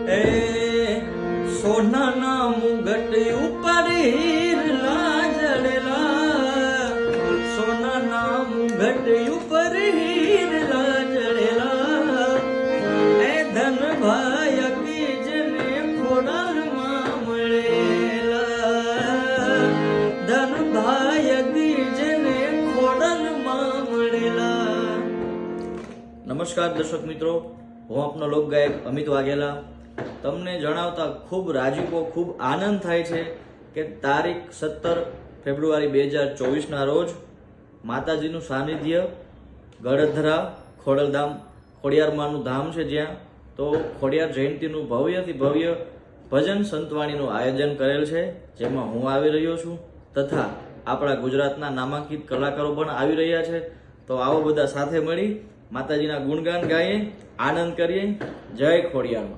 એ સોનાના મુગટ ઉપર હીરલા જડેલા, સોનાના મુગટ ઉપર હીરલા જડેલા, એ ધન ભાઈ કીજને ખોડાલમાં મળેલા, ધન ભાઈ કીજને ખોડાલમાં મળેલા. નમસ્કાર દર્શક મિત્રો, હું આપનો લોકગાયક અમિત વાઘેલા. તમને જણાવતા ખૂબ રાજીપો, ખૂબ આનંદ થાય છે કે તારીખ 17 ફેબ્રુઆરી 2024ના રોજ માતાજીનું સાનિધ્ય ગળધરા ખોડલધામ ખોડિયારમાંનું ધામ છે, જ્યાં તો ખોડિયાર જયંતિનું ભવ્યથી ભવ્ય ભજન સંતવાણીનું આયોજન કરેલ છે, જેમાં હું આવી રહ્યો છું તથા આપણા ગુજરાતના નામાંકિત કલાકારો પણ આવી રહ્યા છે. તો આવો બધા સાથે મળી માતાજીના ગુણગાન ગાઈએ, આનંદ કરીએ. જય ખોડિયાર.